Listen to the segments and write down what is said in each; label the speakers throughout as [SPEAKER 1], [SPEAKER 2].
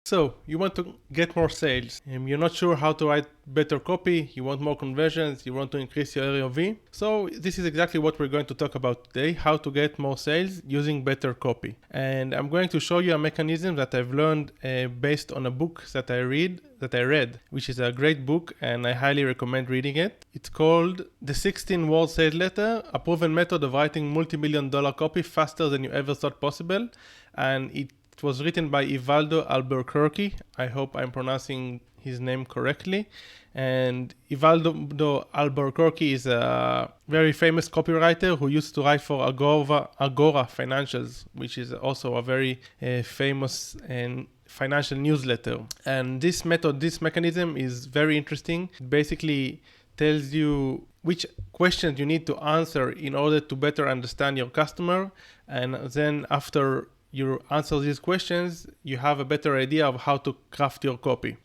[SPEAKER 1] So you want to get more sales. You're not sure how to write better copy. You want more conversions. You want to increase your area of V. So this is exactly what we're going to talk about today, how to get more sales using better copy. And I'm going to show you a mechanism that I've learned based on a book that I read, which is a great book, and I highly recommend reading it. It's called The 16-Word Sales Letter, a proven method of writing multi-million-dollar copy faster than you ever thought possible. And it was written by Evaldo Albuquerque. I hope I'm pronouncing his name correctly. And Evaldo Albuquerque is a very famous copywriter who used to write for Agora Financials, which is also a very famous and financial newsletter. And this mechanism is very interesting. It basically tells you which questions you need to answer in order to better understand your customer. And then after you answer these questions, you have a better idea of how to craft your copy.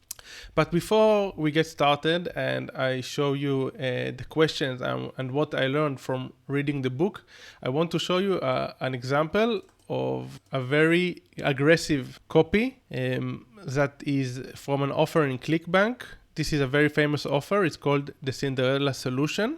[SPEAKER 1] But before we get started and I show you the questions and what I learned from reading the book, I want to show you an example of a very aggressive copy that is from an offer in ClickBank. This is a very famous offer. It's called the Cinderella Solution.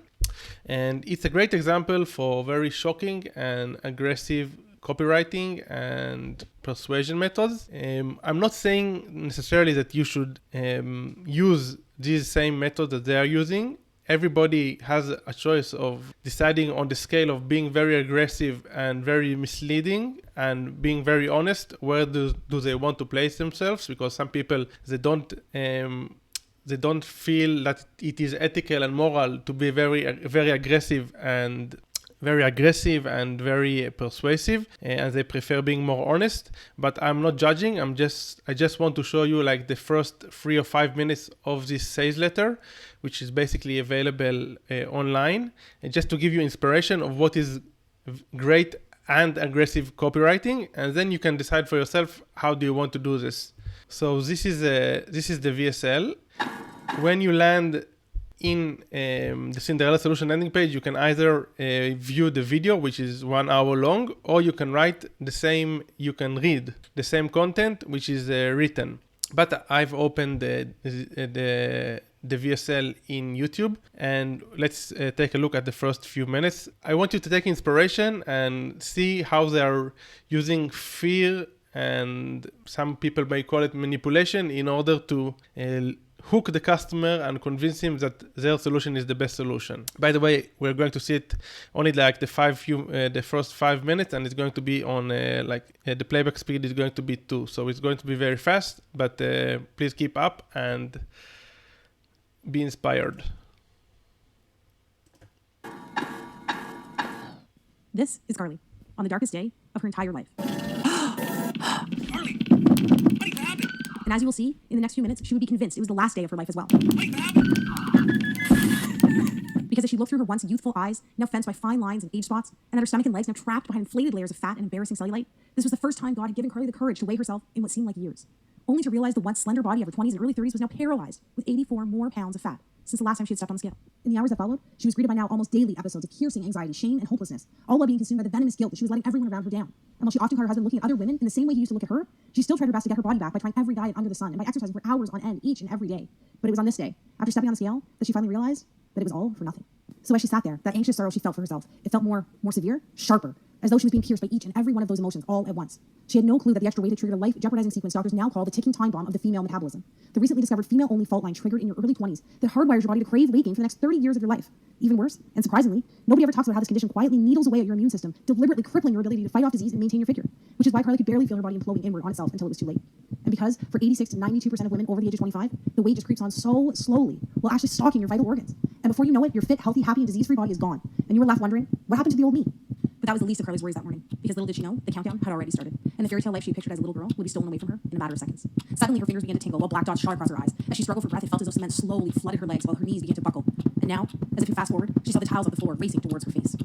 [SPEAKER 1] And it's a great example for very shocking and aggressive copywriting and persuasion methods. I'm not saying necessarily that you should use these same methods that they are using. Everybody has a choice of deciding on the scale of being very aggressive and very misleading and being very honest. Where do they want to place themselves? Because some people, they don't feel that it is ethical and moral to be very aggressive and very persuasive, and they prefer being more honest. But I'm not judging. I just want to show you like the first 3 or 5 minutes of this sales letter, which is basically available online, and just to give you inspiration of what is great and aggressive copywriting, and then you can decide for yourself how do you want to do this. So this is the VSL. When you land in the Cinderella Solution landing page, you can either view the video, which is 1 hour long, or you can read the same content, which is written. But I've opened the VSL in YouTube, and let's take a look at the first few minutes. I want you to take inspiration and see how they are using fear, and some people may call it manipulation, in order to hook the customer and convince him that their solution is the best solution. By the way, we're going to see it only like the first 5 minutes, and it's going to be on the playback speed is going to be 2, so it's going to be very fast. But please keep up and be inspired.
[SPEAKER 2] This is Carly on the darkest day of her entire life.
[SPEAKER 3] Carly, buddy, what happened?
[SPEAKER 2] And as you will see, in the next few minutes, she would be convinced it was the last day of her life as well.
[SPEAKER 3] Buddy, what happened?
[SPEAKER 2] Because as she looked through her once youthful eyes, now fenced by fine lines and age spots, and that her stomach and legs now trapped behind inflated layers of fat and embarrassing cellulite, this was the first time God had given Carly the courage to weigh herself in what seemed like years, only to realize the once slender body of her 20s and early 30s was now paralyzed with 84 more pounds of fat since the last time she had stepped on the scale. In the hours that followed, she was greeted by now almost daily episodes of piercing anxiety, shame, and hopelessness, all while being consumed by the venomous guilt that she was letting everyone around her down. And while she often caught her husband looking at other women in the same way he used to look at her, she still tried her best to get her body back by trying every diet under the sun and by exercising for hours on end each and every day. But it was on this day, after stepping on the scale, that she finally realized that it was all for nothing. So as she sat there, that anxious sorrow she felt for herself, it felt more severe, sharper, as though she was being pierced by each and every one of those emotions all at once. She had no clue that the extra weight had triggered a life-jeopardizing sequence doctors now call the ticking time bomb of the female metabolism. The recently discovered female-only fault line triggered in your early 20s that hardwires your body to crave weight gain for the next 30 years of your life. Even worse, and surprisingly, nobody ever talks about how this condition quietly needles away at your immune system, deliberately crippling your ability to fight off disease and maintain your figure, which is why Carly could barely feel her body imploding inward on itself until it was too late. And because for 86 to 92% of women over the age of 25, the weight just creeps on so slowly while actually stalking your vital organs. And before you know it, your fit, healthy, happy, and disease-free body is gone. And you were left wondering, what happened to the old me? But that was the least of Carly's worries that morning, because little did she know, the countdown had already started, and the fairy tale life she pictured as a little girl would be stolen away from her in a matter of seconds. Suddenly, her fingers began to tingle while black dots shot across her eyes. As she struggled for breath, it felt as though cement slowly flooded her legs while her knees began to buckle. And now, as if in fast forward, she saw the tiles of the floor racing towards her face.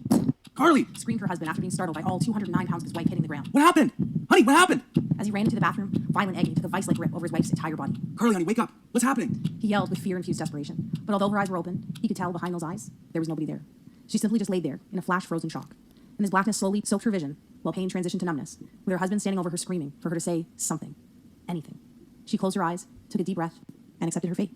[SPEAKER 3] Carly,
[SPEAKER 2] Screamed her husband after being startled by all 209 pounds of his wife hitting the ground.
[SPEAKER 3] what happened? Honey, what happened?
[SPEAKER 2] As he ran into the bathroom, violent agony took a vice-like grip over his wife's entire body.
[SPEAKER 3] Carly, honey, wake up. What's happening?
[SPEAKER 2] He yelled with fear-infused desperation, but although her eyes were open, he could tell behind those eyes there was nobody there. She simply just laid there in a flash-frozen shock. And his blackness slowly soaked her vision, while pain transitioned to numbness, with her husband standing over her screaming for her to say something. Anything. She closed her eyes, took a deep breath, and accepted her fate.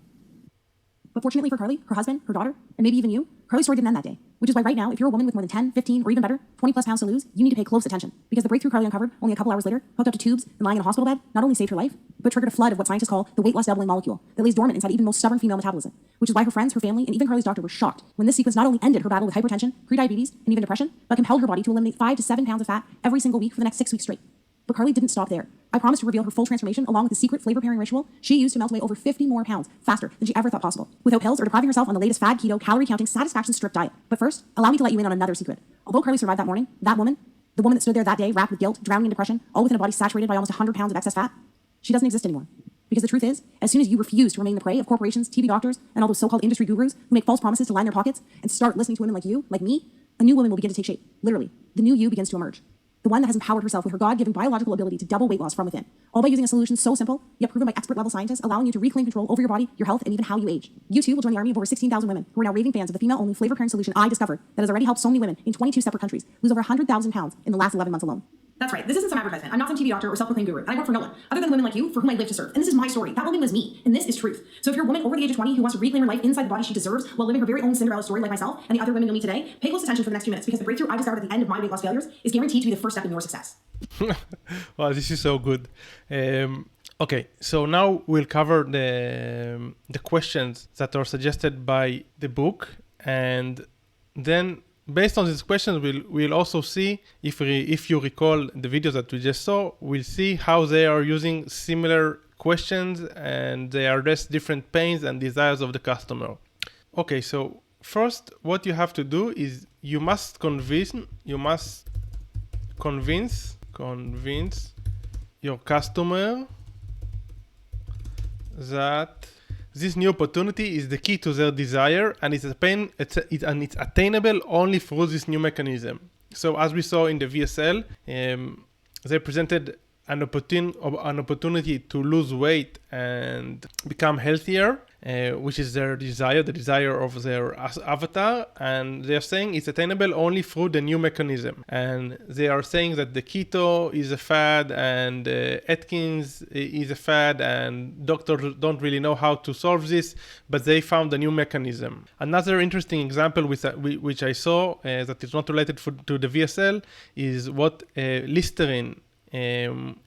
[SPEAKER 2] But fortunately for Carly, her husband, her daughter, and maybe even you, Carly's story didn't end that day. Which is why right now, if you're a woman with more than 10, 15, or even better, 20 plus pounds to lose, you need to pay close attention. Because the breakthrough Carly uncovered only a couple hours later, hooked up to tubes and lying in a hospital bed, not only saved her life, but triggered a flood of what scientists call the weight loss doubling molecule that lays dormant inside even most stubborn female metabolism. Which is why her friends, her family, and even Carly's doctor were shocked when this sequence not only ended her battle with hypertension, prediabetes, and even depression, but compelled her body to eliminate 5 to 7 pounds of fat every single week for the next 6 weeks straight. But Carly didn't stop there. I promised to reveal her full transformation along with the secret flavor pairing ritual she used to melt away over 50 more pounds faster than she ever thought possible, without pills or depriving herself on the latest fad keto calorie counting satisfaction strip diet. But first, allow me to let you in on another secret. Although Carly survived that morning, that woman, the woman that stood there that day wrapped with guilt, drowning in depression, all within a body saturated by almost 100 pounds of excess fat, she doesn't exist anymore. Because the truth is, as soon as you refuse to remain the prey of corporations, TV doctors, and all those so-called industry gurus who make false promises to line their pockets and start listening to women like you, like me, a new woman will begin to take shape. Literally, the new you begins to emerge. The one that has empowered herself with her God-given biological ability to double weight loss from within, all by using a solution so simple, yet proven by expert-level scientists, allowing you to reclaim control over your body, your health, and even how you age. You too will join the army of over 16,000 women who are now raving fans of the female-only flavor-pairing solution I discovered that has already helped so many women in 22 separate countries lose over 100,000 pounds in the last 11 months alone. That's right. This isn't some advertisement. I'm not some TV doctor or self-proclaimed guru. And I work for no one other than women like you for whom I live to serve. And this is my story. That woman was me. And this is truth. So if you're a woman over the age of 20 who wants to reclaim her life inside the body she deserves while living her very own Cinderella story like myself and the other women you'll meet today, pay close attention for the next 2 minutes because the breakthrough I discovered at the end of my weight loss failures is guaranteed to be the first step in your success.
[SPEAKER 1] Wow, this is so good. Okay, so now we'll cover the questions that are suggested by the book, and then based on these questions, we'll also see, if you recall the videos that we just saw, we'll see how they are using similar questions and they address different pains and desires of the customer. Okay, so first, what you have to do is you must convince your customer that this new opportunity is the key to their desire, and it's attainable only through this new mechanism. So as we saw in the VSL, they presented an opportunity to lose weight and become healthier, which is their desire, the desire of their avatar, and they're saying it's attainable only through the new mechanism. And they are saying that the keto is a fad and Atkins is a fad, and doctors don't really know how to solve this, but they found a new mechanism. Another interesting example which I saw that is not related to the VSL is what Listerine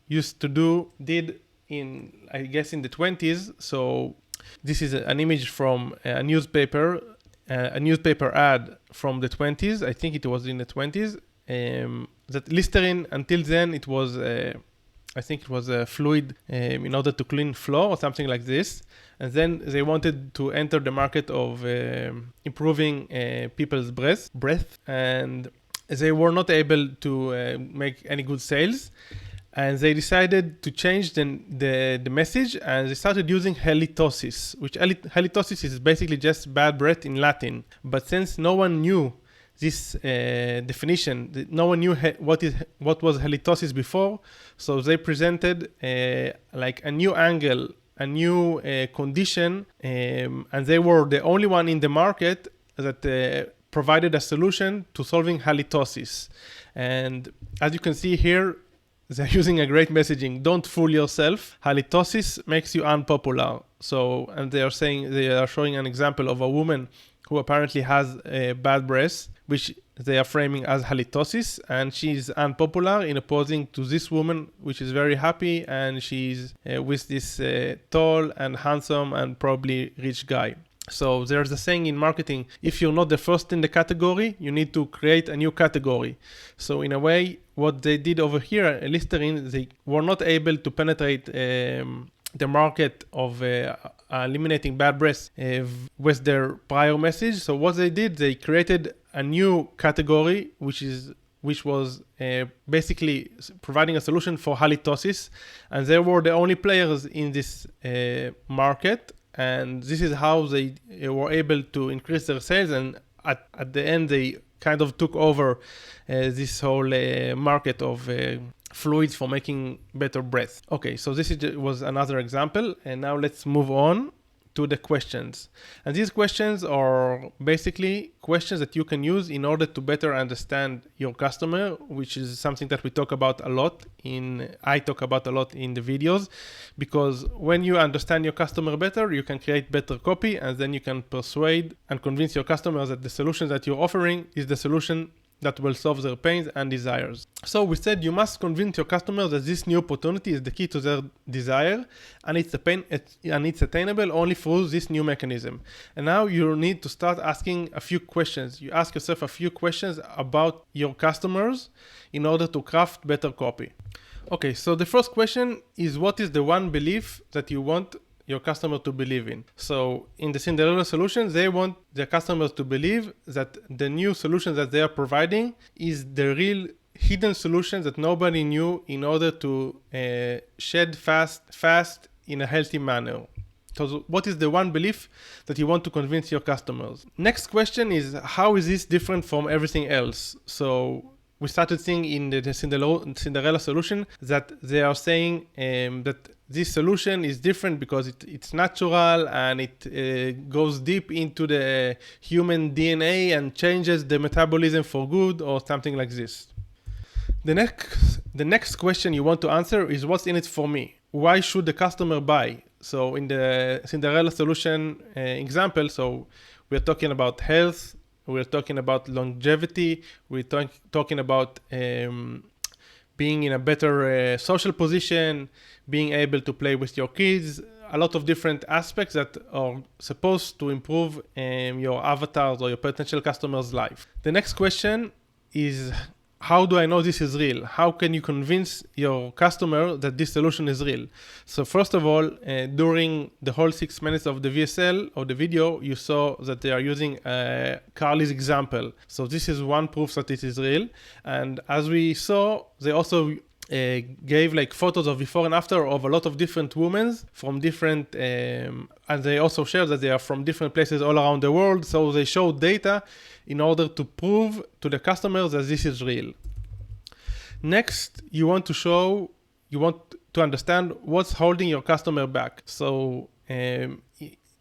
[SPEAKER 1] used to did in, I guess, in the 20s. So this is an image from a newspaper ad from the 20s. I think it was in the 20s. That Listerine, until then, it was, I think it was a fluid in order to clean floor or something like this. And then they wanted to enter the market of improving people's breath, and they were not able to make any good sales. And they decided to change the message, and they started using halitosis, which halitosis is basically just bad breath in Latin. But since no one knew this definition, no one knew what was halitosis before, so they presented like a new angle, a new condition, and they were the only one in the market that provided a solution to solving halitosis. And as you can see here, they're using a great messaging. Don't fool yourself. Halitosis makes you unpopular. So, and they are showing an example of a woman who apparently has a bad breath, which they are framing as halitosis, and she's unpopular in opposing to this woman, which is very happy, and she's with this tall and handsome and probably rich guy. So there's a saying in marketing, if you're not the first in the category, you need to create a new category. So in a way, what they did over here at Listerine, they were not able to penetrate the market of eliminating bad breath with their prior message. So what they did, they created a new category, which was basically providing a solution for halitosis. And they were the only players in this market. And this is how they were able to increase their sales. And at the end, they kind of took over this whole market of fluids for making better breath. Okay, so this was another example. And now let's move on to the questions. And these questions are basically questions that you can use in order to better understand your customer, which is something that I talk about a lot in the videos, because when you understand your customer better, you can create better copy, and then you can persuade and convince your customers that the solution that you're offering is the solution that will solve their pains and desires. So we said you must convince your customers that this new opportunity is the key to their desire, and it's attainable only through this new mechanism. And now you need to start asking a few questions. You ask yourself a few questions about your customers in order to craft better copy. Okay, so the first question is, what is the one belief that you want your customer to believe in? So in the Cinderella solution, they want their customers to believe that the new solution that they are providing is the real hidden solution that nobody knew in order to shed fast in a healthy manner. So what is the one belief that you want to convince your customers? Next question is, how is this different from everything else? So we started seeing in the Cinderella solution that they are saying that this solution is different because it's natural and it goes deep into the human DNA and changes the metabolism for good, or something like this. The next question you want to answer is, what's in it for me? Why should the customer buy? So in the Cinderella solution example, so we're talking about health, we're talking about longevity, we're talking about being in a better social position, being able to play with your kids, a lot of different aspects that are supposed to improve your avatars or your potential customers' life. The next question is, how do I know this is real? How can you convince your customer that this solution is real? So first of all, during the whole 6 minutes of the VSL or the video, you saw that they are using Carly's example. So this is one proof that it is real. And as we saw, they also gave like photos of before and after of a lot of different women from different, and they also shared that they are from different places all around the world. So they showed data in order to prove to the customers that this is real. Next, you want to understand what's holding your customer back. So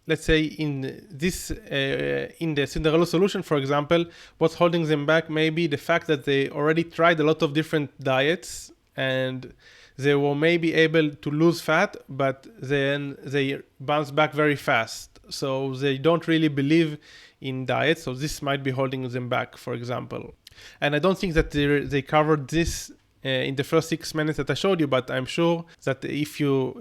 [SPEAKER 1] let's say in the Cinderella solution, for example, what's holding them back may be the fact that they already tried a lot of different diets and they were maybe able to lose fat, but then they bounce back very fast. So they don't really believe in diet. So this might be holding them back, for example. And I don't think that they covered this in the first 6 minutes that I showed you, but I'm sure that if you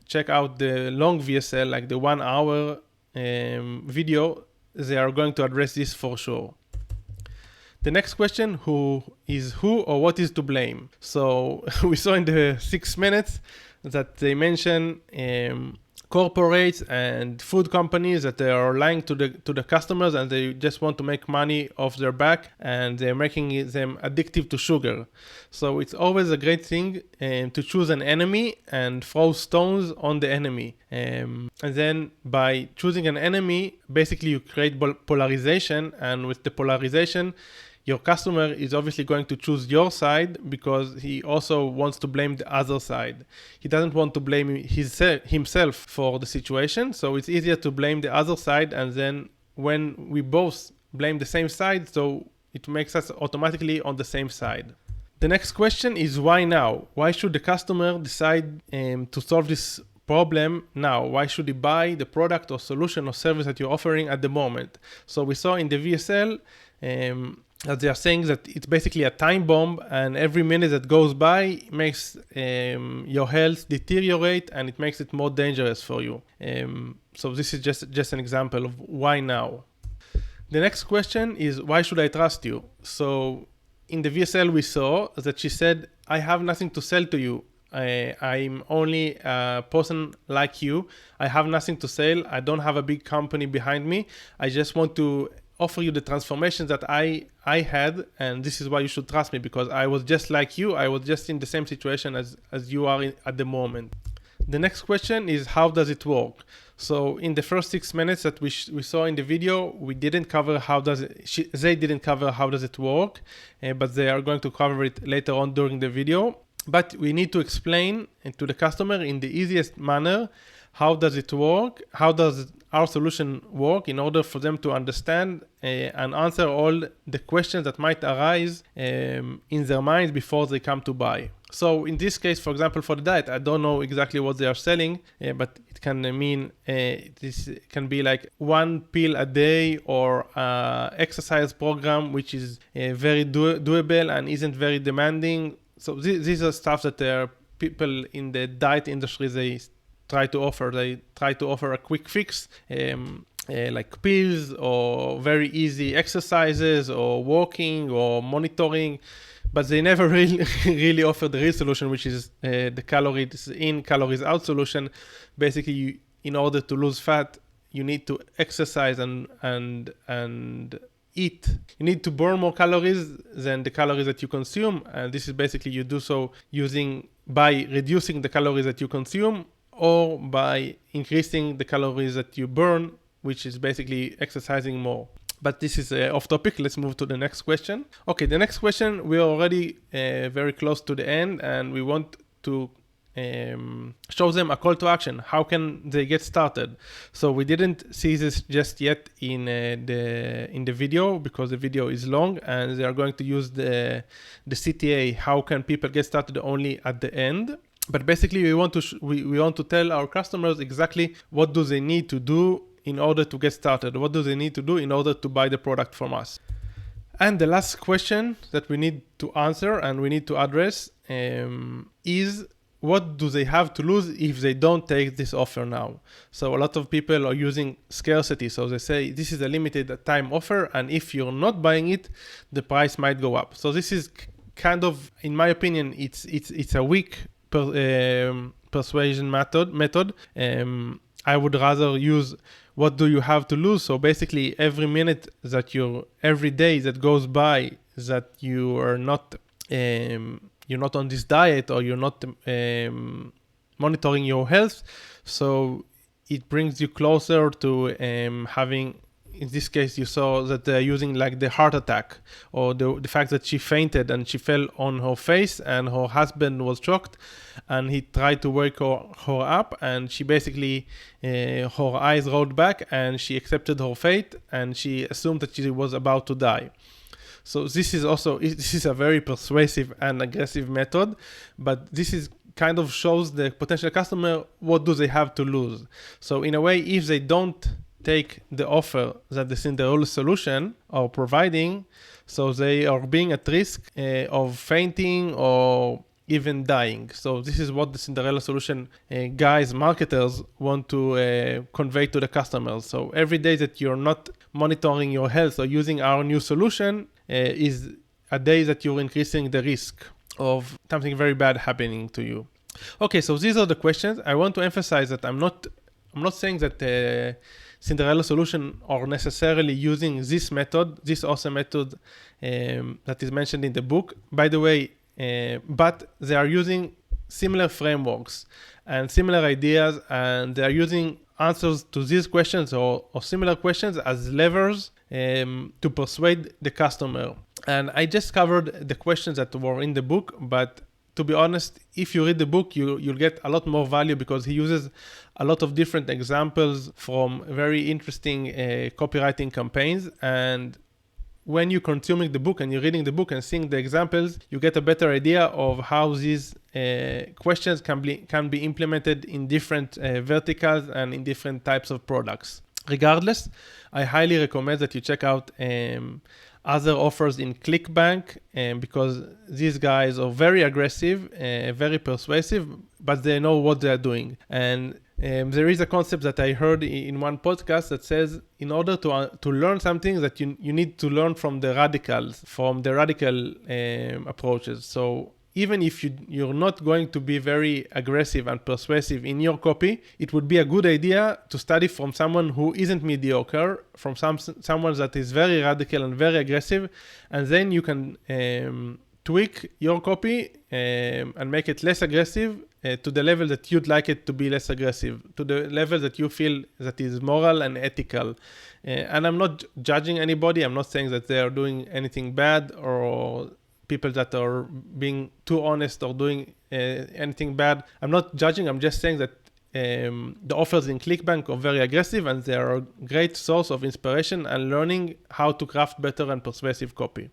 [SPEAKER 1] check out the long VSL, like the 1 hour video, they are going to address this for sure. The next question, who or what is to blame? So we saw in the 6 minutes that they mention corporates and food companies that they are lying to the customers and they just want to make money off their back, and they're making them addictive to sugar. So it's always a great thing to choose an enemy and throw stones on the enemy. And then by choosing an enemy, basically you create polarization, and with the polarization, your customer is obviously going to choose your side because he also wants to blame the other side. He doesn't want to blame himself for the situation. So it's easier to blame the other side. And then when we both blame the same side, so it makes us automatically on the same side. The next question is, why now? Why should the customer decide to solve this problem now? Why should he buy the product or solution or service that you're offering at the moment? So we saw in the VSL, that they are saying that it's basically a time bomb, and every minute that goes by makes your health deteriorate and it makes it more dangerous for you. So this is just an example of why now. The next question is, why should I trust you? So in the VSL we saw that she said, I have nothing to sell to you. I'm only a person like you. I have nothing to sell. I don't have a big company behind me. I just want to offer you the transformations that I had, and this is why you should trust me, because I was just like you. I was just in the same situation as you are at the moment. The next question is, how does it work? So in the first 6 minutes that we saw in the video, we didn't cover they didn't cover how does it work, but they are going to cover it later on during the video. But we need to explain to the customer in the easiest manner, how does it work? How does our solution work in order for them to understand and answer all the questions that might arise in their minds before they come to buy. So in this case, for example, for the diet, I don't know exactly what they are selling, but it can mean this can be like one pill a day or exercise program, which is very doable and isn't very demanding. So these are stuff that people in the diet industry, they try to offer. They try to offer a quick fix, like pills or very easy exercises or walking or monitoring. But they never really offer the real solution, which is the calories in, calories out solution. Basically, in order to lose fat, you need to exercise and eat. You need to burn more calories than the calories that you consume. And this is basically you do so by reducing the calories that you consume or by increasing the calories that you burn, which is basically exercising more. But this is off topic. Let's move to the next question. Okay, the next question, we're already very close to the end, and we want to show them a call to action. How can they get started? So we didn't see this just yet in the video because the video is long, and they are going to use the CTA. How can people get started only at the end? But basically, we want to tell our customers exactly what do they need to do in order to get started. What do they need to do in order to buy the product from us? And the last question that we need to answer and we need to address is what do they have to lose if they don't take this offer now? So a lot of people are using scarcity. So they say this is a limited time offer, and if you're not buying it, the price might go up. So this is kind of, in my opinion, it's a weak persuasion method. I would rather use what do you have to lose. So basically every day that goes by that you are not you're not on this diet or you're not monitoring your health, so it brings you closer to having, in this case, you saw that they're using like the heart attack or the fact that she fainted and she fell on her face and her husband was shocked and he tried to wake her up, and she basically, her eyes rolled back and she accepted her fate and she assumed that she was about to die. So this is a very persuasive and aggressive method, but this is kind of shows the potential customer what do they have to lose. So in a way, if they don't take the offer that the Cinderella solution are providing, so they are being at risk of fainting or even dying. So this is what the Cinderella solution guys, marketers want to convey to the customers. So every day that you're not monitoring your health or using our new solution is a day that you're increasing the risk of something very bad happening to you. Okay, so these are the questions. I want to emphasize that I'm not saying that Cinderella solution are necessarily using this awesome method that is mentioned in the book. By the way, but they are using similar frameworks and similar ideas, and they are using answers to these questions or similar questions as levers to persuade the customer. And I just covered the questions that were in the book, but to be honest, if you read the book, you'll get a lot more value because he uses a lot of different examples from very interesting copywriting campaigns. And when you're consuming the book and you're reading the book and seeing the examples, you get a better idea of how these questions can be implemented in different verticals and in different types of products. Regardless, I highly recommend that you check out other offers in ClickBank because these guys are very aggressive, very persuasive, but they know what they're doing. And there is a concept that I heard in one podcast that says in order to learn something that you need to learn from the radical approaches. So even if you're not going to be very aggressive and persuasive in your copy, it would be a good idea to study from someone who isn't mediocre, from someone that is very radical and very aggressive, and then you can tweak your copy and make it less aggressive to the level that you'd like it to be less aggressive, to the level that you feel that is moral and ethical. And I'm not judging anybody. I'm not saying that they are doing anything bad or people that are being too honest or doing anything bad. I'm not judging. I'm just saying that the offers in ClickBank are very aggressive, and they are a great source of inspiration and learning how to craft better and persuasive copy.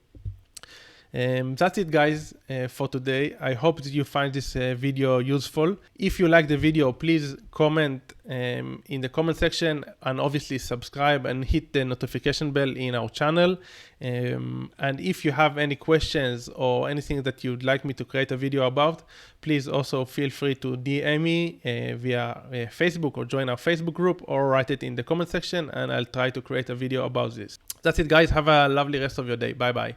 [SPEAKER 1] That's it, guys, for today. I hope that you find this video useful. If you like the video, please comment in the comment section, and obviously subscribe and hit the notification bell in our channel. And if you have any questions or anything that you'd like me to create a video about, please also feel free to DM me via Facebook, or join our Facebook group, or write it in the comment section, and I'll try to create a video about this. That's it, guys. Have a lovely rest of your day. Bye-bye.